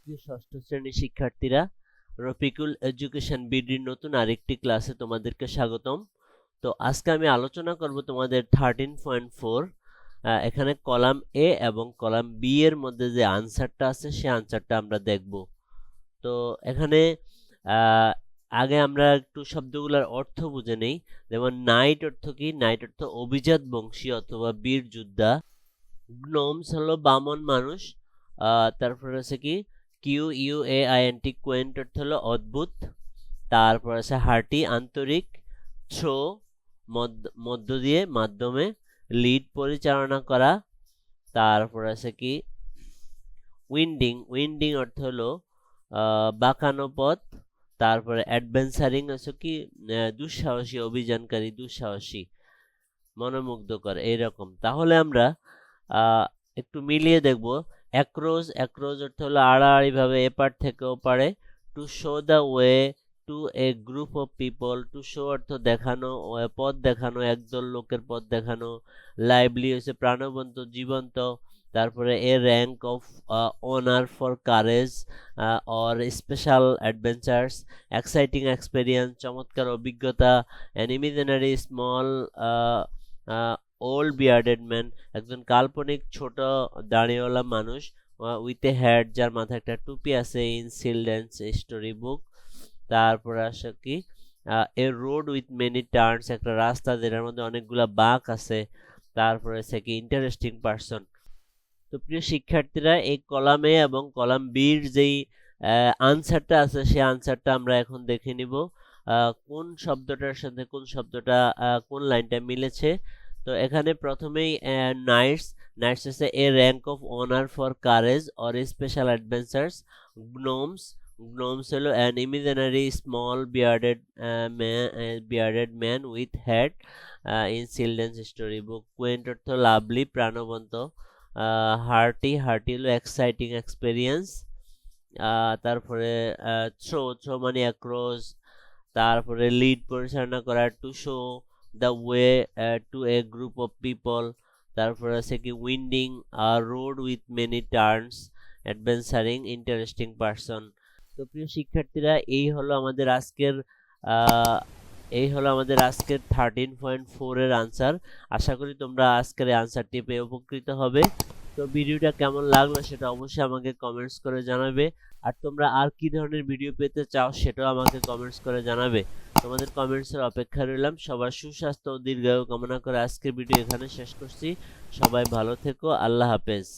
প্রিয় ষষ্ঠ শ্রেণীর শিক্ষার্থীরা, রফিকুল এডুকেশন বিডির নতুন আরেকটি ক্লাসে তোমাদেরকে স্বাগতম। তো আজকে আমি আলোচনা করব তোমাদের 13.4। এখানে কলাম এ এবং কলাম বি এর মধ্যে যে আনসারটা আছে সে আনসারটা আমরা দেখব। তো এখানে আগে আমরা একটু শব্দগুলোর অর্থ বুঝে নেই। যেমন নাইট অর্থ কি? নাইট অর্থ অভিজাত বংশী অথবা বীর যোদ্ধা। গ্নোমস হলো বামন মানুষ। তারপরে আছে কি QUAINT কোয়েন্ট অর্থ হলো অদ্ভুত। তারপর আছে হার্টি আন্তরিক। থ্রো মধ্য দিয়ে মাধ্যমে। লিড পরিচালনা করা। তারপর আছে কি উইন্ডিং। উইন্ডিং অর্থ হলো বাঁকানো পথ। তারপরে অ্যাডভেঞ্চারিং হচ্ছে কি দুঃসাহসী, অভিযানকারী, দুঃসাহসী, মনোমুগ্ধকর এইরকম। তাহলে আমরা একটু মিলিয়ে দেখব। অ্যাক্রোজ। অ্যাক্রোজ অর্থ হলো আড়াআড়ি ভাবে এপার থেকে ওপারে। Two show the way to a group of people. To show অর্থ দেখানো, পথ দেখানো, একদল লোকের পথ দেখানো। লাইভলি হচ্ছে প্রাণবন্ত, জীবন্ত। তারপরে a rank of honour for courage or special adventures. Exciting experience, চমৎকার অভিজ্ঞতা। An imaginary small old bearded man, একজন কাল্পনিক ছোট দাড়িওয়ালা মানুষ। উইথ এ হ্যাট, যার মাথায় একটা টুপি আছে। ইন চিলড্রেন্স স্টোরি বুক। তারপর আসে কি এ রোড উইথ মেনি টার্নস, একটা রাস্তা যেটার মধ্যে অনেকগুলা বাঁক আছে। তারপরে আছে কি ইন্টারেস্টিং পারসন। তো প্রিয় শিক্ষার্থীরা, এই কলাম এ এবং কলাম বির যেই আনসারটা আছে সেই আনসারটা আমরা এখন দেখে নিব। কোন শব্দটার সাথে কোন শব্দটা, কোন লাইনটা মিলেছে। তো এখানে প্রথমেই নাইটস। নাইটস হচ্ছে a rank of honour for courage or special adventures. Gnomes. Gnomes হলো an imaginary small bearded man with hat in children's story book. Quaint অর্থ লাভলি, প্রাণবন্ত। হার্টি। হার্টি হলো এক্সাইটিং এক্সপেরিয়েন্স। তারপরে থ্রো। থ্রো মানে across. তারপরে lead পরিচালনা করা। To show the way to a group of people. তারপরে আছে কি winding, road with many turns, adventuring, interesting person. তো প্রিয় শিক্ষার্থীরা, এই হলো আমাদের আজকের 13.4 এর আনসার। আশা করি তোমরা আজকের আনসারটি পেয়ে উপকৃত হবে। তো ভিডিওটা কেমন লাগলো সেটা অবশ্যই আমাকে কমেন্টস করে জানাবে। আর তোমরা আর কি ধরনের ভিডিও পেতে চাও সেটাও আমাকে কমেন্টস করে জানাবে। তোমাদের কমেন্টসের অপেক্ষা রইলাম। সবার সুস্বাস্থ্য ও দীর্ঘায়ু কামনা করে আজকের ভিডিও এখানে শেষ করছি। সবাই ভালো থেকো। আল্লাহ হাফেজ।